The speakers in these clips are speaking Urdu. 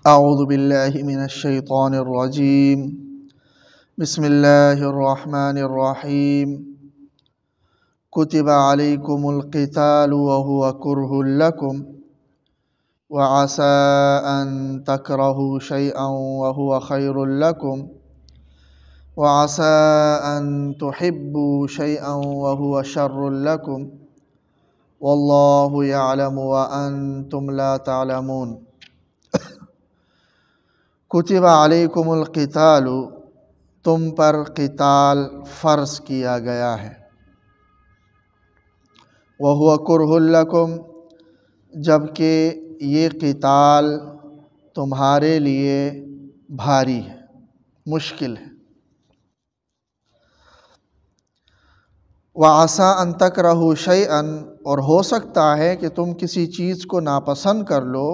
اعوذ باللہ من الشیطان الرجیم بسم اللہ الرحمن الرحیم کتب علیکم القتال وهو کرہ لکم وعسى ان تکرہوا شیئا وهو خیر لکم وعسى ان تحبوا شیئا وهو شر لکم واللہ یعلم وانتم لا تعلمون۔ کتب علیکم القتال، تم پر قتال فرض کیا گیا ہے، وَهُوَ كُرْهٌ لَكُمْ، جبکہ یہ قتال تمہارے لیے بھاری ہے، مشکل ہے۔ وَعَسَىٰ أَن تَكْرَهُوا شَيْئًا، اور ہو سکتا ہے کہ تم کسی چیز کو ناپسند کر لو،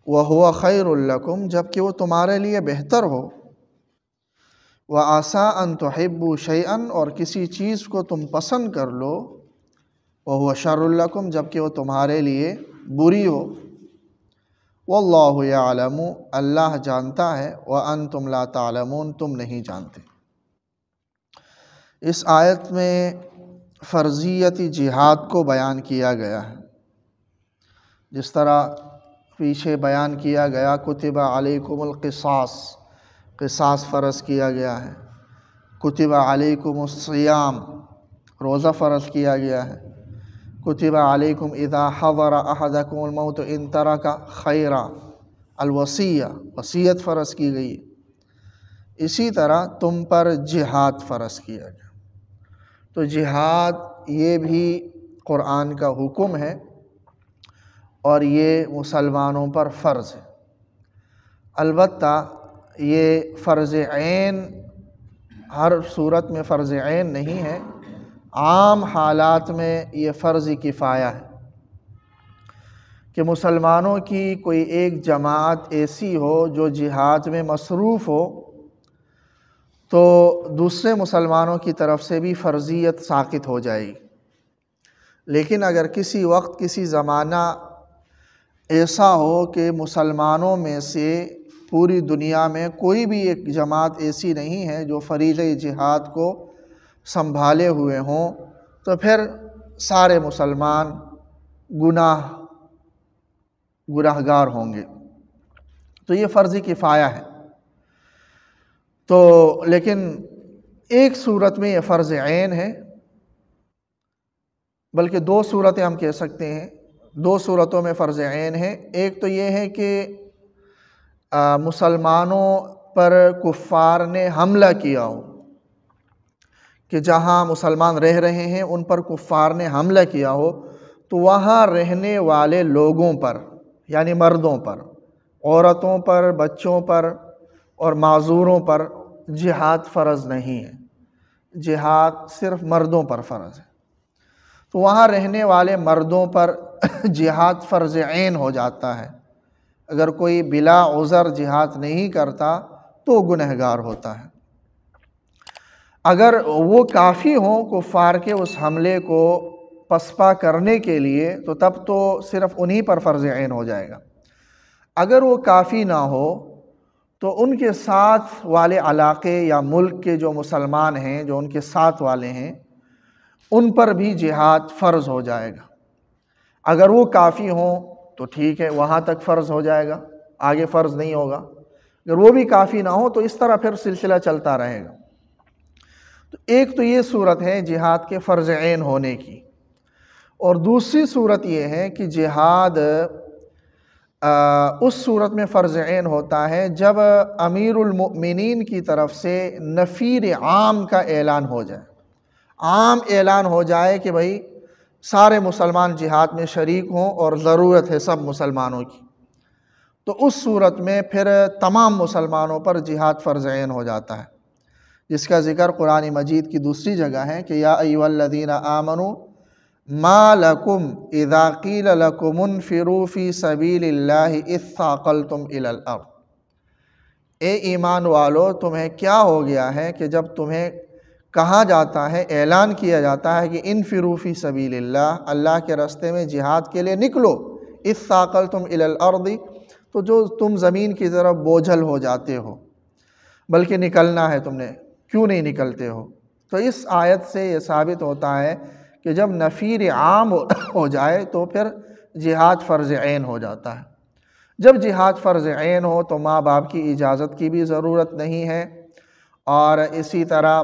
وَهُوَ خَيْرٌ لَكُمْ، جبکہ وہ تمہارے لیے بہتر ہو۔ وَعَسَىٰ أَن تُحِبُّوا شَيْئًا، اور کسی چیز کو تم پسند کر لو، وَهُوَ شَرٌ لَكُمْ، جبکہ وہ تمہارے لیے بری ہو۔ وَاللَّهُ يَعْلَمُ، اللہ جانتا ہے، وَأَنتُمْ لَا تَعْلَمُونَ، تم نہیں جانتے۔ اس آیت میں فرضیت جہاد کو بیان کیا گیا ہے، جس طرح پیچھے بیان کیا گیا کتب علیکم القصاص، قصاص فرض کیا گیا ہے۔ کتب علیکم الصیام، روزہ فرض کیا گیا ہے۔ کتب علیکم اذا حضر احدکم الموت ان ترک خیرا الوصیہ، وصیت فرض کی گئی ہے۔ اسی طرح تم پر جہاد فرض کیا گیا۔ تو جہاد یہ بھی قرآن کا حکم ہے اور یہ مسلمانوں پر فرض ہے۔ البتہ یہ فرض عین ہر صورت میں فرض عین نہیں ہے، عام حالات میں یہ فرض کفایہ ہے کہ مسلمانوں کی کوئی ایک جماعت ایسی ہو جو جہاد میں مصروف ہو تو دوسرے مسلمانوں کی طرف سے بھی فرضیت ساقط ہو جائے گی۔ لیکن اگر کسی وقت کسی زمانہ ایسا ہو کہ مسلمانوں میں سے پوری دنیا میں کوئی بھی ایک جماعت ایسی نہیں ہے جو فریضہ جہاد کو سنبھالے ہوئے ہوں، تو پھر سارے مسلمان گناہگار ہوں گے، تو یہ فرض کفایہ ہے۔ تو لیکن ایک صورت میں یہ فرض عین ہے، بلکہ دو صورتیں ہم کہہ سکتے ہیں، دو صورتوں میں فرض عین ہے۔ ایک تو یہ ہے کہ مسلمانوں پر کفار نے حملہ کیا ہو، کہ جہاں مسلمان رہ رہے ہیں ان پر کفار نے حملہ کیا ہو، تو وہاں رہنے والے لوگوں پر، یعنی مردوں پر، عورتوں پر، بچوں پر اور معذوروں پر جہاد فرض نہیں ہے، جہاد صرف مردوں پر فرض ہے۔ تو وہاں رہنے والے مردوں پر جہاد فرض عین ہو جاتا ہے۔ اگر کوئی بلا عذر جہاد نہیں کرتا تو گنہگار ہوتا ہے۔ اگر وہ کافی ہوں کفار کے اس حملے کو پسپا کرنے کے لیے تو تب تو صرف انہی پر فرض عین ہو جائے گا۔ اگر وہ کافی نہ ہو تو ان کے ساتھ والے علاقے یا ملک کے جو مسلمان ہیں، جو ان کے ساتھ والے ہیں، ان پر بھی جہاد فرض ہو جائے گا۔ اگر وہ کافی ہوں تو ٹھیک ہے، وہاں تک فرض ہو جائے گا، آگے فرض نہیں ہوگا۔ اگر وہ بھی کافی نہ ہو تو اس طرح پھر سلسلہ چلتا رہے گا۔ تو ایک تو یہ صورت ہے جہاد کے فرض عین ہونے کی، اور دوسری صورت یہ ہے کہ جہاد اس صورت میں فرض عین ہوتا ہے جب امیر المؤمنین کی طرف سے نفیر عام کا اعلان ہو جائے، عام اعلان ہو جائے کہ بھائی سارے مسلمان جہاد میں شریک ہوں اور ضرورت ہے سب مسلمانوں کی، تو اس صورت میں پھر تمام مسلمانوں پر جہاد فرض عین ہو جاتا ہے، جس کا ذکر قرآن مجید کی دوسری جگہ ہے کہ یا ایھا الذین آمنوا ما لکم اذا قیل لکم انفروا فی سبیل اللہ اذ ثاقلتم الی الارض، اے ایمان والو تمہیں کیا ہو گیا ہے کہ جب تمہیں کہا جاتا ہے، اعلان کیا جاتا ہے کہ انفروا فی سبیل اللہ، اللہ کے راستے میں جہاد کے لیے نکلو، اذ ثاقلتم الی الارض، تو جو تم زمین کی طرف بوجھل ہو جاتے ہو، بلکہ نکلنا ہے تم نے، کیوں نہیں نکلتے ہو؟ تو اس آیت سے یہ ثابت ہوتا ہے کہ جب نفیر عام ہو جائے تو پھر جہاد فرض عین ہو جاتا ہے۔ جب جہاد فرض عین ہو تو ماں باپ کی اجازت کی بھی ضرورت نہیں ہے، اور اسی طرح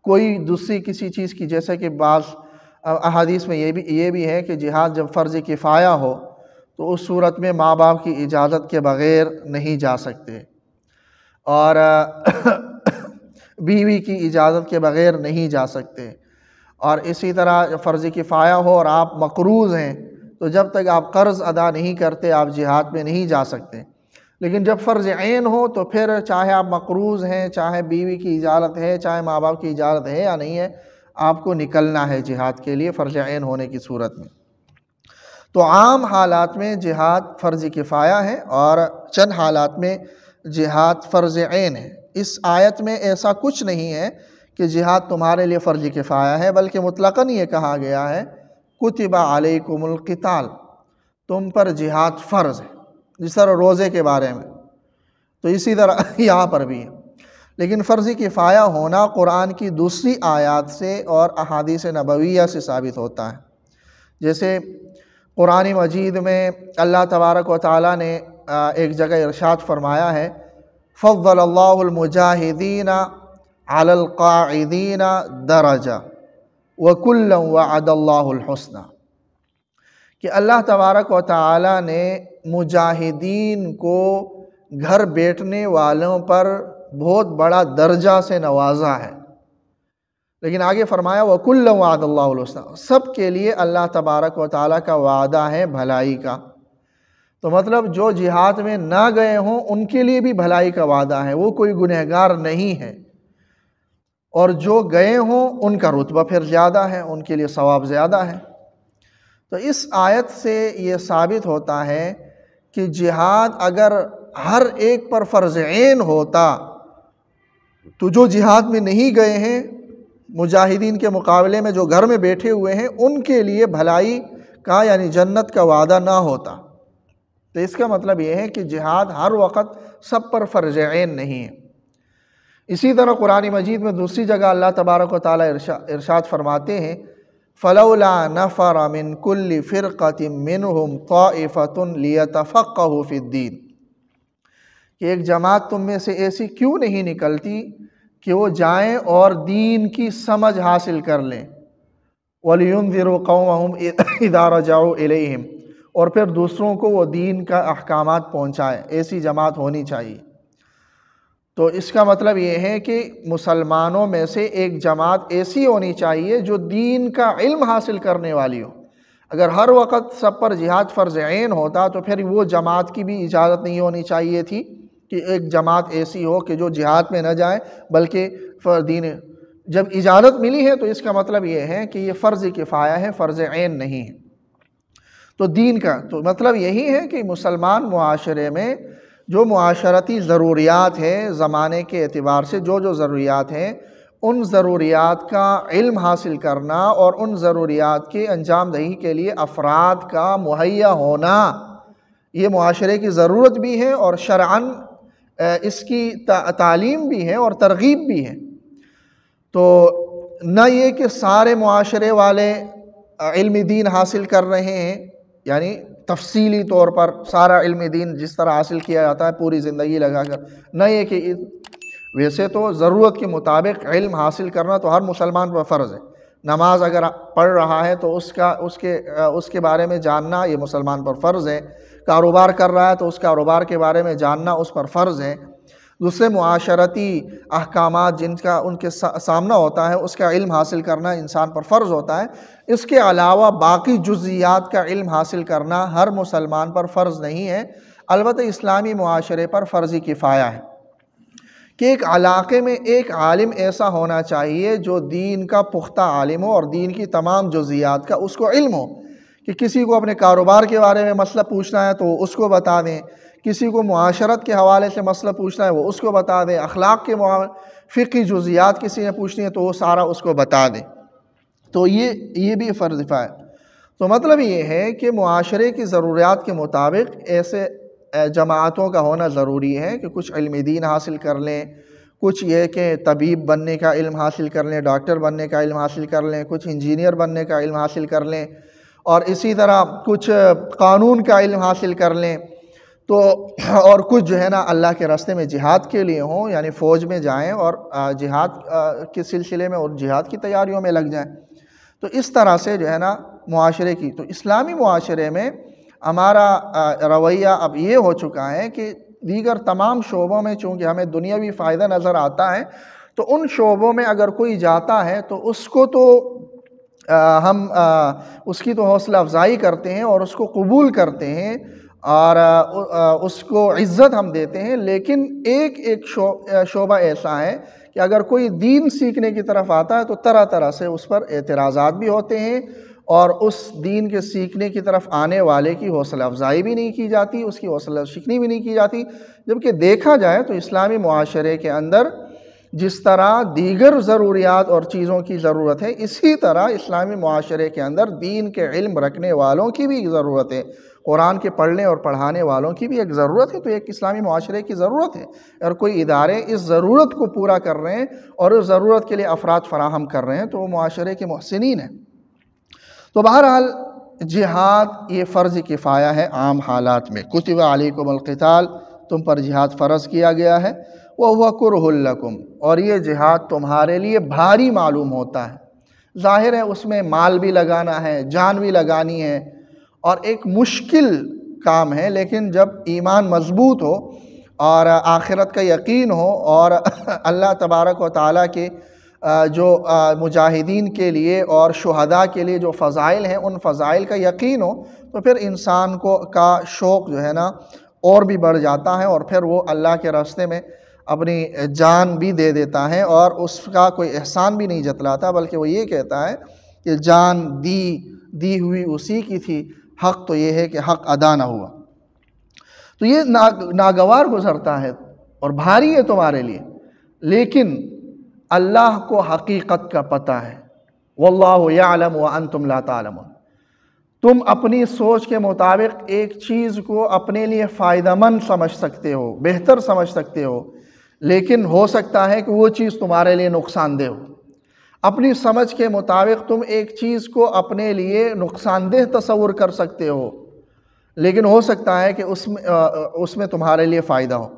کوئی دوسری کسی چیز کی، جیسے کہ بعض احادیث میں یہ بھی ہے کہ جہاد جب فرض کفایہ ہو تو اس صورت میں ماں باپ کی اجازت کے بغیر نہیں جا سکتے، اور بیوی کی اجازت کے بغیر نہیں جا سکتے، اور اسی طرح فرض کفایہ ہو اور آپ مقروض ہیں تو جب تک آپ قرض ادا نہیں کرتے آپ جہاد میں نہیں جا سکتے۔ لیکن جب فرض عین ہو تو پھر چاہے آپ مقروض ہیں، چاہے بیوی کی اجازت ہے، چاہے ماں باپ کی اجازت ہے یا نہیں ہے، آپ کو نکلنا ہے جہاد کے لیے فرض عین ہونے کی صورت میں۔ تو عام حالات میں جہاد فرض کفایہ ہے اور چند حالات میں جہاد فرض عین ہے۔ اس آیت میں ایسا کچھ نہیں ہے کہ جہاد تمہارے لیے فرض کفایہ ہے، بلکہ مطلقاً یہ کہا گیا ہے کتب علیکم القتال، تم پر جہاد فرض ہے، جس طرح روزے کے بارے میں، تو اسی طرح یہاں پر بھی ہے۔ لیکن فرض کفایہ ہونا قرآن کی دوسری آیات سے اور احادیث نبویہ سے ثابت ہوتا ہے۔ جیسے قرآن مجید میں اللہ تبارک و تعالیٰ نے ایک جگہ ارشاد فرمایا ہے فضل اللہ المجاہدین علی القاعدین درجہ وکلا وعد اللہ الحسنى، کہ اللہ تبارک و تعالیٰ نے مجاہدین کو گھر بیٹھنے والوں پر بہت بڑا درجہ سے نوازا ہے، لیکن آگے فرمایا وَكُلًّا وَعَدَ اللَّهُ الْحُسْنَى، سب کے لیے اللہ تبارک و تعالیٰ کا وعدہ ہے بھلائی کا۔ تو مطلب جو جہاد میں نہ گئے ہوں ان کے لیے بھی بھلائی کا وعدہ ہے، وہ کوئی گنہگار نہیں ہے، اور جو گئے ہوں ان کا رتبہ پھر زیادہ ہے، ان کے لیے ثواب زیادہ ہے۔ تو اس آیت سے یہ ثابت ہوتا ہے کہ جہاد اگر ہر ایک پر فرض عین ہوتا تو جو جہاد میں نہیں گئے ہیں مجاہدین کے مقابلے میں جو گھر میں بیٹھے ہوئے ہیں ان کے لیے بھلائی کا یعنی جنت کا وعدہ نہ ہوتا۔ تو اس کا مطلب یہ ہے کہ جہاد ہر وقت سب پر فرض عین نہیں ہے۔ اسی طرح قرآن مجید میں دوسری جگہ اللہ تبارک و تعالیٰ ارشاد فرماتے ہیں فَلَوْلَا نَفَرَ مِن كُلِّ فِرْقَةٍ مِّنْهُمْ طَائِفَةٌ لِيَتَفَقَّهُوا فِي الدِّينِ، کہ ایک جماعت تم میں سے ایسی کیوں نہیں نکلتی کہ وہ جائیں اور دین کی سمجھ حاصل کر لیں، وَلِيُنذِرُوا قَوْمَهُمْ إِذَا رَجَعُوا إِلَيْهِمْ، اور پھر دوسروں کو وہ دین کا احکامات پہنچائے، ایسی جماعت ہونی چاہیے۔ تو اس کا مطلب یہ ہے کہ مسلمانوں میں سے ایک جماعت ایسی ہونی چاہیے جو دین کا علم حاصل کرنے والی ہو۔ اگر ہر وقت سب پر جہاد فرض عین ہوتا تو پھر وہ جماعت کی بھی اجازت نہیں ہونی چاہیے تھی کہ ایک جماعت ایسی ہو کہ جو جہاد میں نہ جائے بلکہ دین، جب اجازت ملی ہے تو اس کا مطلب یہ ہے کہ یہ فرض کفایہ ہے، فرض عین نہیں ہے۔ تو دین کا تو مطلب یہی ہے کہ مسلمان معاشرے میں جو معاشرتی ضروریات ہیں زمانے کے اعتبار سے جو ضروریات ہیں ان ضروریات کا علم حاصل کرنا اور ان ضروریات کے انجام دہی کے لیے افراد کا مہیا ہونا، یہ معاشرے کی ضرورت بھی ہے اور شرعاً اس کی تعلیم بھی ہے اور ترغیب بھی ہے۔ تو نہ یہ کہ سارے معاشرے والے علم دین حاصل کر رہے ہیں، یعنی تفصیلی طور پر سارا علم دین جس طرح حاصل کیا جاتا ہے پوری زندگی لگا کر، نہ یہ کہ ویسے تو ضرورت کے مطابق علم حاصل کرنا تو ہر مسلمان پر فرض ہے۔ نماز اگر پڑھ رہا ہے تو اس کے بارے میں جاننا یہ مسلمان پر فرض ہے، کاروبار کر رہا ہے تو اس کاروبار کے بارے میں جاننا اس پر فرض ہے، دوسرے معاشرتی احکامات جن کا ان کے سامنا ہوتا ہے اس کا علم حاصل کرنا انسان پر فرض ہوتا ہے۔ اس کے علاوہ باقی جزئیات کا علم حاصل کرنا ہر مسلمان پر فرض نہیں ہے، البتہ اسلامی معاشرے پر فرض کفایہ ہے کہ ایک علاقے میں ایک عالم ایسا ہونا چاہیے جو دین کا پختہ عالم ہو اور دین کی تمام جزئیات کا اس کو علم ہو، کہ کسی کو اپنے کاروبار کے بارے میں مسئلہ پوچھنا ہے تو اس کو بتا دیں، کسی کو معاشرت کے حوالے سے مسئلہ پوچھنا ہے وہ اس کو بتا دیں، اخلاق کے فقہی جزئیات کسی نے پوچھنی ہے تو وہ سارا اس کو بتا دیں۔ تو یہ بھی فرض کفایہ ہے۔ تو مطلب یہ ہے کہ معاشرے کی ضروریات کے مطابق ایسے جماعتوں کا ہونا ضروری ہے کہ کچھ علم دین حاصل کر لیں، کچھ یہ کہ طبیب بننے کا علم حاصل کر لیں، ڈاکٹر بننے کا علم حاصل کر لیں، کچھ انجینئر بننے کا علم حاصل کر لیں، اور اسی طرح کچھ قانون کا علم حاصل کر لیں، تو اور کچھ جو ہے نا اللہ کے راستے میں جہاد کے لیے ہوں، یعنی فوج میں جائیں اور جہاد کے سلسلے میں اور جہاد کی تیاریوں میں لگ جائیں۔ تو اس طرح سے جو ہے نا معاشرے کی، تو اسلامی معاشرے میں ہمارا رویہ اب یہ ہو چکا ہے کہ دیگر تمام شعبوں میں چونکہ ہمیں دنیاوی فائدہ نظر آتا ہے، تو ان شعبوں میں اگر کوئی جاتا ہے تو اس کو تو ہم اس کی تو حوصلہ افزائی کرتے ہیں اور اس کو قبول کرتے ہیں اور اس کو عزت ہم دیتے ہیں، لیکن ایک شعبہ ایسا ہے کہ اگر کوئی دین سیکھنے کی طرف آتا ہے تو طرح طرح سے اس پر اعتراضات بھی ہوتے ہیں اور اس دین کے سیکھنے کی طرف آنے والے کی حوصلہ افزائی بھی نہیں کی جاتی، اس کی حوصلہ شکنی بھی نہیں کی جاتی۔ جبکہ دیکھا جائے تو اسلامی معاشرے کے اندر جس طرح دیگر ضروریات اور چیزوں کی ضرورت ہے، اسی طرح اسلامی معاشرے کے اندر دین کے علم رکھنے والوں کی بھی ضرورت ہے، قرآن کے پڑھنے اور پڑھانے والوں کی بھی ایک ضرورت ہے۔ تو ایک اسلامی معاشرے کی ضرورت ہے، اور کوئی ادارے اس ضرورت کو پورا کر رہے ہیں اور اس ضرورت کے لیے افراد فراہم کر رہے ہیں تو وہ معاشرے کے محسنین ہیں۔ تو بہرحال جہاد یہ فرض کفایہ ہے عام حالات میں، کتب علیکم القتال، تم پر جہاد فرض کیا گیا ہے، وَهُوَ كُرْهٌ لَكُمْ، اور یہ جہاد تمہارے لیے بھاری معلوم ہوتا ہے۔ ظاہر ہے اس میں مال بھی لگانا ہے، جان بھی لگانی ہے، اور ایک مشکل کام ہے، لیکن جب ایمان مضبوط ہو اور آخرت کا یقین ہو اور اللہ تبارک و تعالیٰ کے جو مجاہدین کے لیے اور شہداء کے لیے جو فضائل ہیں ان فضائل کا یقین ہو، تو پھر انسان کا شوق جو ہے نا اور بھی بڑھ جاتا ہے، اور پھر وہ اللہ کے راستے میں اپنی جان بھی دے دیتا ہے اور اس کا کوئی احسان بھی نہیں جتلاتا، بلکہ وہ یہ کہتا ہے کہ جان دی ہوئی اسی کی تھی، حق تو یہ ہے کہ حق ادا نہ ہوا۔ تو یہ ناگوار گزرتا ہے اور بھاری ہے تمہارے لیے، لیکن اللہ کو حقیقت کا پتہ ہے، واللہ یعلم وانتم لا تعلمون۔ تم اپنی سوچ کے مطابق ایک چیز کو اپنے لیے فائدہ مند سمجھ سکتے ہو، بہتر سمجھ سکتے ہو، لیکن ہو سکتا ہے کہ وہ چیز تمہارے لیے نقصان دہ ہو۔ اپنی سمجھ کے مطابق تم ایک چیز کو اپنے لیے نقصان دہ تصور کر سکتے ہو، لیکن ہو سکتا ہے کہ اس میں تمہارے لیے فائدہ ہو۔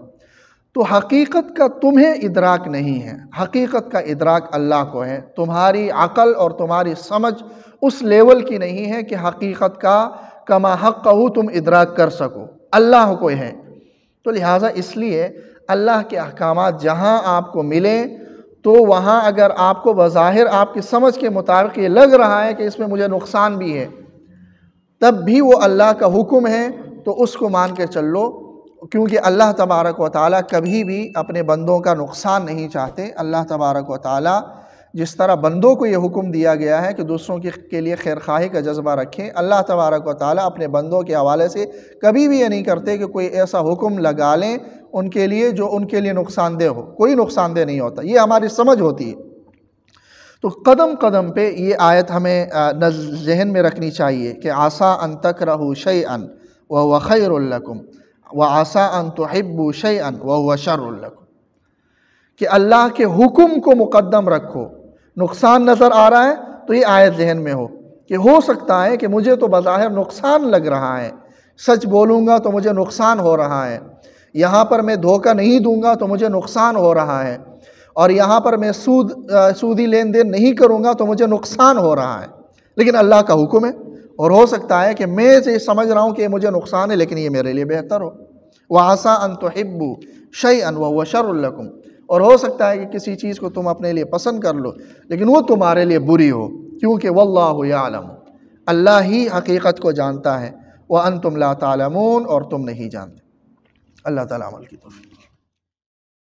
تو حقیقت کا تمہیں ادراک نہیں ہے، حقیقت کا ادراک اللہ کو ہے۔ تمہاری عقل اور تمہاری سمجھ اس لیول کی نہیں ہے کہ حقیقت کا کما حقہ تم ادراک کر سکو، اللہ کو ہے۔ تو لہٰذا اس لیے اللہ کے احکامات جہاں آپ کو ملیں تو وہاں اگر آپ کو بظاہر آپ کی سمجھ کے مطابق یہ لگ رہا ہے کہ اس میں مجھے نقصان بھی ہے، تب بھی وہ اللہ کا حکم ہے تو اس کو مان کے چل لو، کیونکہ اللہ تبارک و تعالیٰ کبھی بھی اپنے بندوں کا نقصان نہیں چاہتے۔ اللہ تبارک و تعالیٰ جس طرح بندوں کو یہ حکم دیا گیا ہے کہ دوسروں کے لیے خیرخواہی کا جذبہ رکھیں، اللہ تبارک و تعالیٰ اپنے بندوں کے حوالے سے کبھی بھی یہ نہیں کرتے کہ کوئی ایسا حکم لگا لیں ان کے لیے جو ان کے لیے نقصان دہ ہو۔ کوئی نقصان دہ نہیں ہوتا، یہ ہماری سمجھ ہوتی ہے۔ تو قدم قدم پہ یہ آیت ہمیں ذہن میں رکھنی چاہیے کہ عَسَىٰ أَن تَكْرَهُوا شَيْئًا وَهُوَ خَيْرٌ لَكُمْ وَعَسَىٰ أَن تُحِبُّوا شَيْئًا وَهُوَ شَرٌ لَكُمْ، کہ اللہ کے حکم کو مقدم رکھو۔ نقصان نظر آ رہا ہے تو یہ آیت ذہن میں ہو کہ ہو سکتا ہے کہ مجھے تو بظاہر نقصان لگ رہا ہے، سچ بولوں گا تو مجھے نقصان ہو رہا ہے، یہاں پر میں دھوکہ نہیں دوں گا تو مجھے نقصان ہو رہا ہے، اور یہاں پر میں سودی لین دین نہیں کروں گا تو مجھے نقصان ہو رہا ہے، لیکن اللہ کا حکم ہے، اور ہو سکتا ہے کہ میں یہ سمجھ رہا ہوں کہ مجھے نقصان ہے لیکن یہ میرے لیے بہتر ہو۔ وَعَسَىٰ أَن تُحِبُّوا شَيْئًا وَهُوَ شَرٌ لَكُمْ، اور ہو سکتا ہے کہ کسی چیز کو تم اپنے لیے پسند کر لو لیکن وہ تمہارے لیے بری ہو، کیونکہ واللہ یعلم، اللہ ہی حقیقت کو جانتا ہے، وَأَنتُمْ لَا تَعْلَمُونَ، اور تم نہیں جانتے۔ اللہ تعالیٰ عمل کی توفیق۔